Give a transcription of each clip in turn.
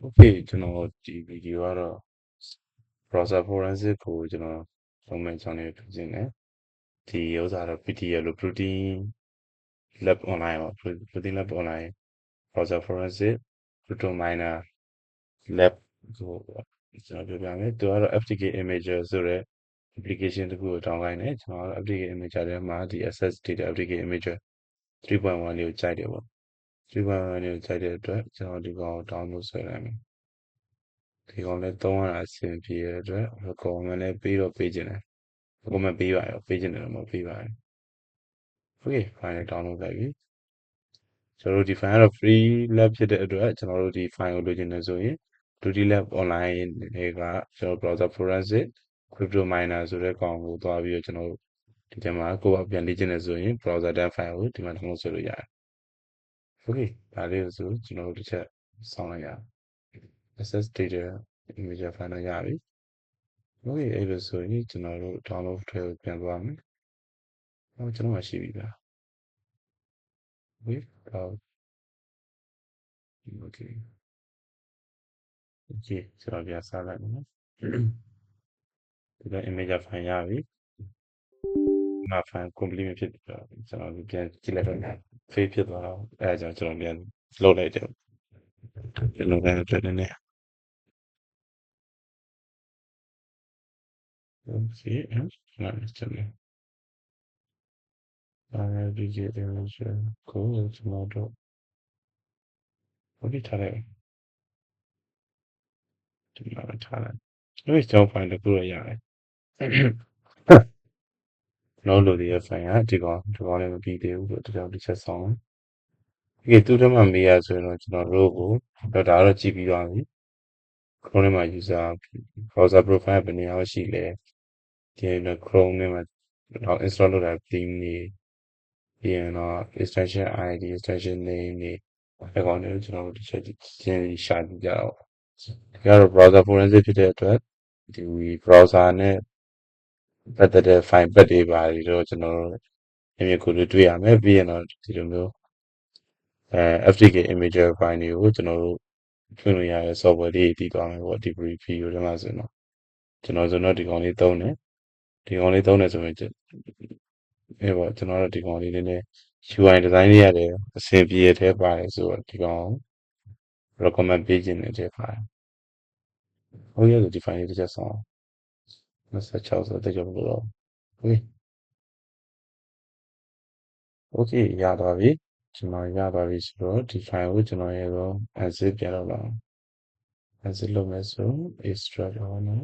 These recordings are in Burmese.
Okay ကျွန်တော်ဒီ video ကတော့ browser forensic ကိုကျွန်တော်သုံးမဲ့ကြောင်းလေးပြောခြင်းနဲ့ဒီဥစ္စာတော့ PTL လို့ protein lab online ပါ protein lab online browser forensic proto miner lab ကိုကျွန်တော်ပြောပြမယ်သူကတော့ FTK imager ဆိုတဲ့ application တစ်ခုကို download နေကျွန်တော် FTK imager ထဲမှာဒီ access data FTK imager 3.1 လေးကိုကြိုက်တယ်ပေါ့3.1 လေးကိုကြိုက်တဲ့အတွက်ကျွန်တော်ဒီကောင်ကို download ဆွဲလိုက်မယ်ဒီကောင်လည်းသုံးရတာအဆင်ပြေတဲ့အတွက် recommend လည်းပေးတော့ပေးခြင်းတယ် recommend ပေးပါရောပေးခြင်းတယ်တော့မပေးပါဘူး okay file လည်း download လိုက်ပြီကျွန်တော်တို့ဒီ file ကတော့ free lab ဖြစ်တဲ့အတွက်ကျွန်တော်တို့ဒီ file ကိုလိုချင်တယ်ဆိုရင် Duty Lab online တွေကကျွန်တော် browser forensic crypto miner ဆိုတဲ့ကောင်ကိုသွားပြီးတော့ကျွန်တော်ဒီထဲမှာကိုယ်ကပြန်လေ့ကျင့်နေဆိုရင် browser tab file ကိုဒီမှာ download ဆွဲလို့ရတယ် okay ဒါလေးကိုဆိုကျွန်တော်တို့တစ်ချက်စောင့်လိုက်ရအောင် access data image file တော့ရပြီ okay အဲ့လိုဆိုရင်ကျွန်တော်တို့ download ထဲကိုပြန်သွားမယ်ဟောကျွန်တော်မှရှိပြီဗျာ okay okay okay ကျွန်တော်ပြန်စားလိုက်မယ်နော်ဒီတော့ image file ရပြီငါ file complete မဖြစ်ဘူးကျွန်တော်ပြန်ကြည့်လိုက်တော့ fail ဖြစ်သွားတော့အဲဒါကြောင့်ကျွန်တော်ပြန်လှုပ်လိုက်တယ်ကျွန်တော်လည်းပြန်နေ okay နားစတယ်ဒီကြည့်တယ်ဆိုကိုကျွန်တော်တို့ okay ထားလိုက်ဒီမှာထားလိုက်ဒီကျွန်တော် file တစ်ခုရရတယ်နောက်လိုဒီ file ကဒီကောင်လည်းမပြီးသေးဘူးဆိုတော့တစ်ချက်ဆောင်ဒီသူ့ထဲမှာမေးရဆိုရင်တော့ကျွန်တော်တို့ကိုဒါတော့ကြည့်ပြီးသွားပြီ Chrome ထဲမှာ user browser profile ဘယ်နေရာရှိလဲဒီတော့ Chrome ထဲမှာတော့ install လုပ်တာ theme တွေပြီးရင်တော့ extension ID extension name တွေအကောင်တွေကိုကျွန်တော်တို့တစ်ချက်ချင်းရှာကြည့်ကြအောင်ဒီကတော့ browser forensic ဖြစ်တဲ့အတွက်ဒီ browser နဲ့ပတ်သက်တဲ့ file ပတ်တွေပါတယ်တော့ကျွန်တော်တို့အမြင်ကိုတွေ့ရမယ်ပြီးရင်တော့ဒီလိုမျိုးFTK imager file တွေကိုကျွန်တော်တို့ဖွင့်လို့ရတဲ့ software တွေတည်သွားမယ်ပေါ့ဒီ preview ထဲမှာဆိုရင်တော့ကျွန်တော်ဆိုတော့ဒီကောင်လေးသုံးတယ်ဒီကောင်လေးသုံးတယ်ဆိုရင်အဲပေါ့ကျွန်တော်တို့ဒီကောင်လေးနည်းနည်း UI design လေးရတယ်အဆင်ပြေတဲ့ပါတယ်ဆိုတော့ဒီကောင် recommend ပေးခြင်းနဲ့တဲ့ပါတယ်ဟုတ်ရဲ့ဆိုဒီ file လေးတစ်ချက်ဆောင်26ဆိုတော့ကြောက်လို့တော့ okay ရသွားပြီကျွန်တော်ရသွားပြီဆိုတော့ဒီ file ကိုကျွန်တော်ရဲ့တော့ exit ပြန်လုပ်လာအောင် exit လုပ်မယ်ဆို extract လုပ်မယ်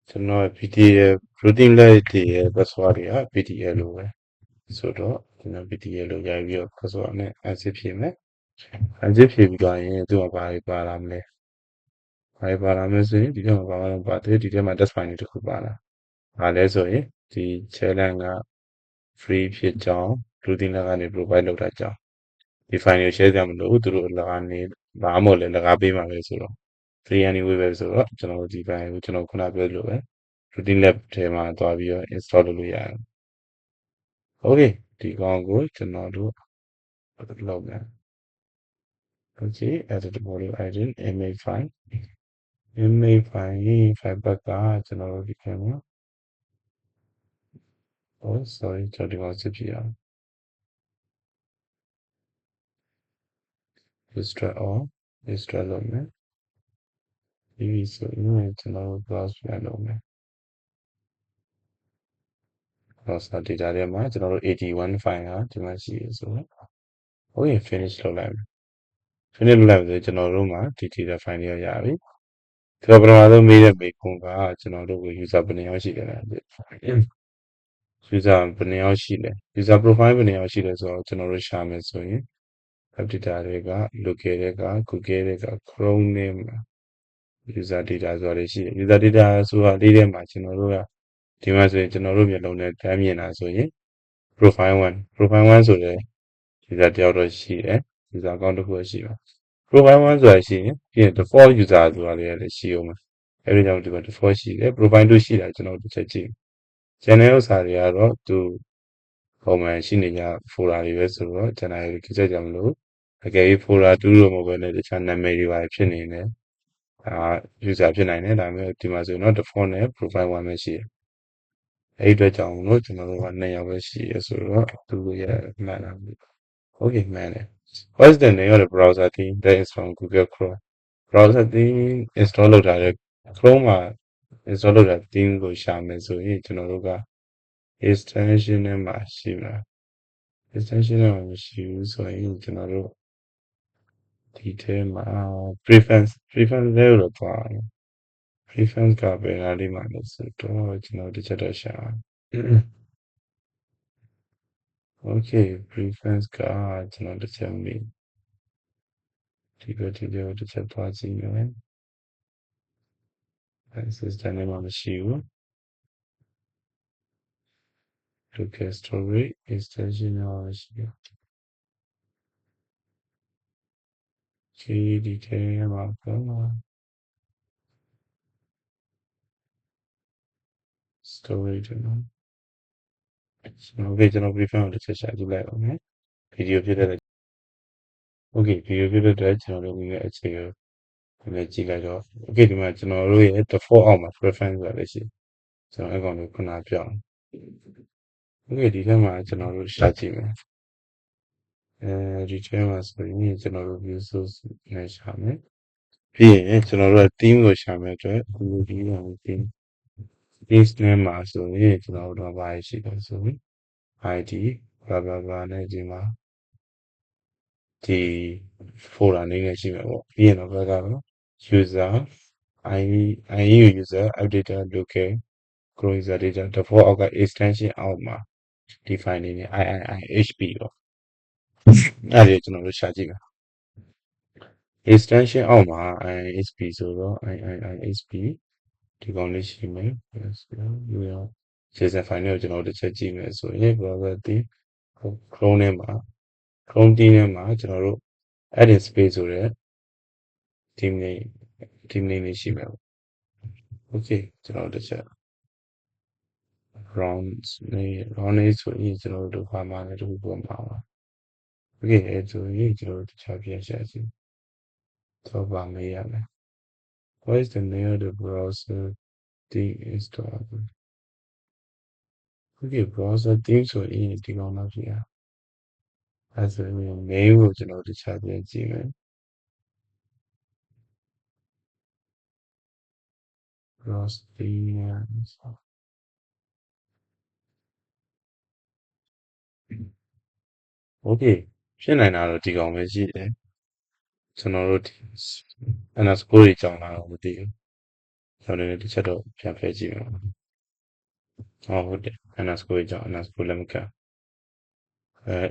ကျွန်တော် PTL routine လိုက်တည်ရဲ့ password တွေက PTL လို့ပဲဆိုတော့ကျွန်တော် PTL လို့ရိုက်ပြီးတော့ password နဲ့ exit ဖြည့်မယ် exit ဖြည့်ပြီးသွားရင်သူကဘာတွေပါလာမလဲဘာတွေပါလာမလဲဆိုရင်ဒီထဲမှာဘာမှမပါတယ်ဒီထဲမှာ test file တွေတစ်ခုပါလာဘာလဲဆိုရင်ဒီ challenge က free ဖြစ်ကြောင်း routine ကနေ provide လုပ်တာကြောင်းဒီ file ကို share ကြမလို့သူတို့လကနေဘာမှမဟုတ်လဲလကားပေးမှာပဲဆိုတော့ free anyway ပဲဆိုတော့ကျွန်တော်ဒီ file ကိုကျွန်တော်ခုနပြောလို့ပဲ routine lab ထဲမှာသွားပြီးတော့ install လုပ်လို့ရတယ် okay ဒီကောင်ကိုကျွန်တော်တို့လုပ်မယ် okay edit module item image file image file ဘက်ကကျွန်တော်တို့ဒီထဲမှာ oh sorry ကျွန်တော်ဒီကောင်စစ်ပြရအောင် extract all extract လုပ်မယ်ဒီဆိုရင်ကျွန်တော်တို့ browse ပြန်လုပ်မယ် browser data ထဲမှာကျွန်တော်တို့81 file ဟာဒီမှာရှိရဆိုတော့ okay finish လုပ်လိုက်မယ် finish လုပ်လိုက်ပြီဆိုကျွန်တော်တို့မှာဒီ data file တွေရပြီဒီတော့ပထမဆုံးမေးတဲ့မေးခွန်းကကျွန်တော်တို့ကို user ဘယ်နှယောက်ရှိတယ်လဲ user ဘယ်နှယောက်ရှိလဲ user profile ဘယ်နှယောက်ရှိလဲဆိုတော့ကျွန်တော်တို့ရှာမယ်ဆိုရင် app data တွေက local တွေက google တွေက chrome နဲ့ user data ဆိုတာတွေရှိတယ် user data ဆိုတာလေးထဲမှာကျွန်တော်တို့ကဒီမှာဆိုရင်ကျွန်တော်တို့မျက်လုံးနဲ့တမ်းမြင်တာဆိုရင် profile 1ဆိုတဲ့ user တယောက်တော့ရှိတယ် user account တစ်ခုရှိပါ profile 1ဆိုတာရှိရင်ပြီးရင် default user ဆိုတာလည်းရှိအောင်အဲဒီကြောင့်ဒီမှာ default ရှိတယ် profile 2ရှိတာကျွန်တော်တစ်ချက်ကြည့် channel ဥစ္စာတွေကတော့သူပုံမှန်ရှိနေကြ folder တွေပဲဆိုတော့ channel တွေကြည့်ကြမလို့ အကယ်၍ folder 2လို့မဟုတ်ဘဲနဲ့တခြားနာမည်တွေပါဖြစ်နေတယ်ဒါ user ဖြစ်နိုင်တယ်ဒါပေမဲ့ဒီမှာဆိုရင်တော့ default နဲ့ profile 1ပဲရှိတယ်အဲ့ဒီအတွက်ကြောင့်လို့ကျွန်တော်တို့က2ယောက်ပဲရှိရဆိုတော့သူတို့ရမှန်လားမသိဘူး Okay man what is the name of the browser theme that is from Google Chrome browser theme install လုပ်ထားတဲ့ Chrome မှာ install လုပ်ထားတဲ့ theme ကိုရှာမယ်ဆိုရင်ကျွန်တော်တို့က extension နဲ့မှာရှိမှာ extension နဲ့မှာမရှိဘူးဆိုရင်ကျွန်တော်တို့ဒီထဲမှာ preference လေးလို့သွားအောင် preference ကဘယ်နားလေးမှာလဲဆိုတော့ကျွန်တော်တစ်ချက်တော့ရှာအောင် Okay preference ကကျွန်တော်တစ်ချက်မေးဒီဘက်တစ်ချက်သွားကြည့်မယ် system နဲ့မှာမရှိဘူး local storage extension နဲ့မှာမရှိဘူး ဒီထဲမှာတော့ storage နော်ကျွန်တော် preference ကိုတစ်ချက်ရှာကြည့်လိုက်အောင်နော် video ဖြစ်တဲ့ Okay video ဖြစ်တဲ့အတွက်ကျွန်တော်တို့ဒီနေ့အခြေကိုဒီနေ့ကြည့်လိုက်တော့ Okay ဒီမှာကျွန်တော်တို့ရဲ့ default အောက်မှာ preference ဆိုတာလည်းရှိကျွန်တော်အကောင်ကိုခုနပြောင်း Okay ဒီထဲမှာကျွန်တော်တို့ရှာကြည့်မယ်ဒီထဲမှာဆိုရင်ကျွန်တော်တို့ view source နဲ့ရှာမယ်ပြီးရင်ကျွန်တော်တို့က theme ကိုရှာမယ်အတွက်ဒီမှာ theme themes နဲ့မှာဆိုရင်ကျွန်တော်တို့ဘာရှိလဲဆိုရင် id blah blah blah နဲ့ဒီမှာဒီ folder လေးနဲ့ရှိမယ်ပေါ့ပြီးရင်တော့ဘက်ကတော့ user IE user updated local grow user data default အောက်က extension အောက်မှာ define နေတယ် IIIHP ပေါ့အဲ့ဒါကျွန်တော်တို့ရှာကြည့်မယ် extension အောက်မှာ IIHP ဆိုတော့ IIIHP ဒီကောင်လေးရှိမယ် JSON file ကိုကျွန်တော်တစ်ချက်ကြည့်မယ်ဆိုရင် browser ဒီ Chrome ထဲမှာ Chrome ထဲမှာကျွန်တော်တို့ add space ဆိုတဲ့ theme name လေးရှိမယ်ပေါ့ Okay ကျွန်တော်တစ်ချက် round လေးဆိုရင်ကျွန်တော်တို့ဘာမှလည်းတစ်ခုပေါ်မှာပါ Okay အဲ့ဆိုရင်ကျွန်တော်တို့တစ်ခြားပြန်ရှာကြည့်တော့ပါမေးရမယ် What is the name of the browser theme install Okay browser theme ဆိုရင်ဒီကောင်တော့ဖြစ်ရအဲ့ဆိုရင် main ကိုကျွန်တော်တစ်ခြားပြန်ကြည့်မယ် browser theme Okay ဖြစ်နိုင်တာတော့ဒီကောင်ပဲရှိတယ်ကျွန်တော်တို့ underscore တွေကြောင်းလာတော့မသိဘူးကျွန်တော်လည်းတစ်ချက်တော့ပြန်ဖယ်ကြည့်မယ်ဟုတ်တယ် underscore ကြောင်း underscore လည်းမက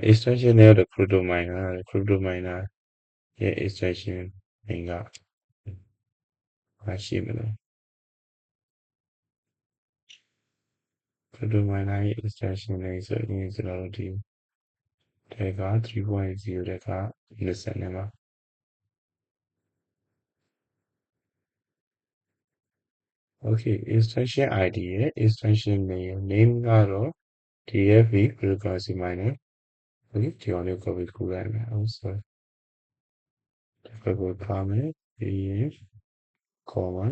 extension နဲ့တော့ crypto miner ရဲ့ extension ကမရှိမလဲ crypto miner ရဲ့ extension လေးဆိုရင်ကျွန်တော်တို့ဒီထဲက 3.0 တဲ့က listen နဲ့မှာOkay extension ID ရဲ့ extension name ကတော့ DFV cryptocurrency miner Okay ဒီအောင်လေး copy ကူလိုက်မယ်ဟုတ် sorry ဒီဘက်ကိုထားမယ်ပြီးရင် comma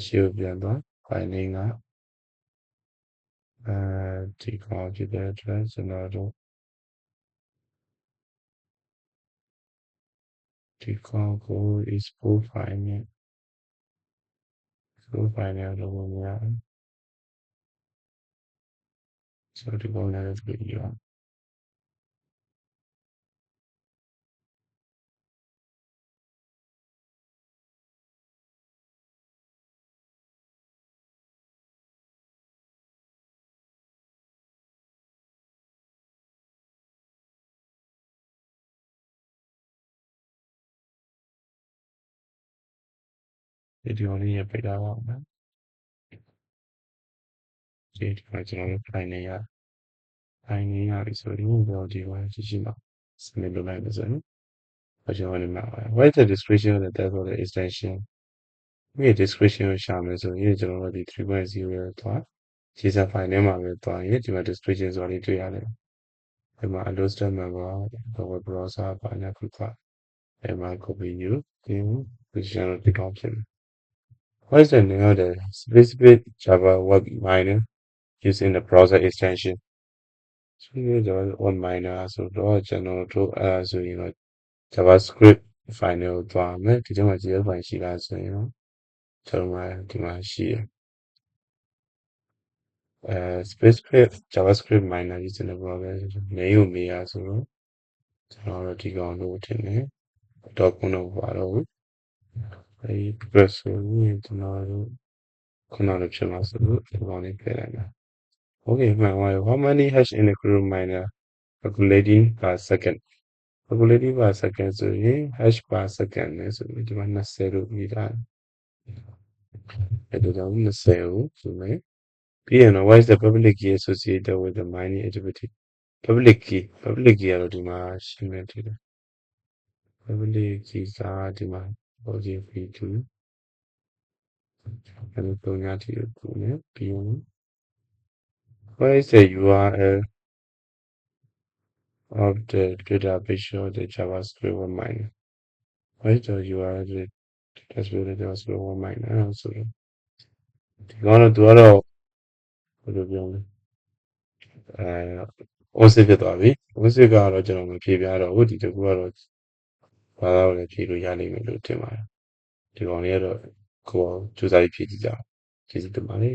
ရှေ့ကိုပြန်သွား file name ကဒီကောင်ဖြစ်တဲ့အတွက်ကျွန်တော်တို့ဒီကောင်ကို export file နဲ့လုပ်လို့မရဘူးဆိုတော့ဒီကောင်လည်းတွေ့ရအောင်ဒီကောင်လေးရပိတ်ထားပါမယ်ဒီကောင်ကျွန်တော်တို့ file နဲ့ရပြီဆိုရင်တော့ဒီကောင်ကြည့်ရှင်းပါစနစ်လုပ်လိုက်လို့ဆိုရင်ဘာကြောင့်လဲမှာ What is the description of the type of the extension ဒီ description ကိုရှာမယ်ဆိုရင်ကျွန်တော်တို့ဒီ 3.0 ရဲ့သွား JSON file ထဲမှာပဲသွားရင်ဒီမှာ description ဆိုတာလေးတွေ့ရတယ် ဒီမှာ allow statement ပါ the web browser ဘာညာခုကဒီမှာ copy new position လို့ဒီကောင်ဖြစ်မယ် what is the name of the specific Java web miner using the browser extension ဆိုတော့ web miner ဆိုတော့ကျွန်တော်တို့ဆိုရင်တော့ JavaScript file ကိုသွားမယ်ဒီထဲမှာ JavaScript file ရှိလားဆိုရင်တော့ကျွန်တော်ဒီမှာရှိတယ်specific JavaScript miner using the browser နေကိုမေးရဆိုတော့ကျွန်တော်တို့ဒီကောင်လို့ထင်တယ်တော့ခုနကပါတော့အဲဒီ progress ကိုကျွန်တော်တို့ခုနကဖြစ်မှာဆိုလို့ဒီကောင်လေးပြလိုက်တာ okay man how many hash in the group miner calculating per second calculating per second ဆိုရင် hash per second နဲ့ဆိုပြီးဒီမှာ20လို့ပြီးတာအဲ့ဒါကြောင့်20ကိုဆိုမယ်ပြီးရင်တော့ what is the public key associated with the mining activity public key ကတော့ဒီမှာရှင်းနေတယ် public key ကဒီမှာ OGV2 အဲ့လိုပုံညာတီကိုပို့မယ်ပြီးရင် what is the URL of the database of the JavaScript web miner what is the URL of the JavaScript web miner ဆိုတော့ဒီကတော့သူကတော့ဘယ်လိုပြောမလဲOSIF ဖြစ်သွားပြီ OSIF ကတော့ကျွန်တော်မဖြေပြတော့ဘူးဒီတကူကတော့ဘာသာကိုလည်းဖြေလို့ရနိုင်မယ်လို့ထင်ပါတယ်ဒီကောင်လေးကတော့ကိုယ်စူးစမ်းဖြေကြည့်ကြအောင်ကျေးဇူးတင်ပါတယ်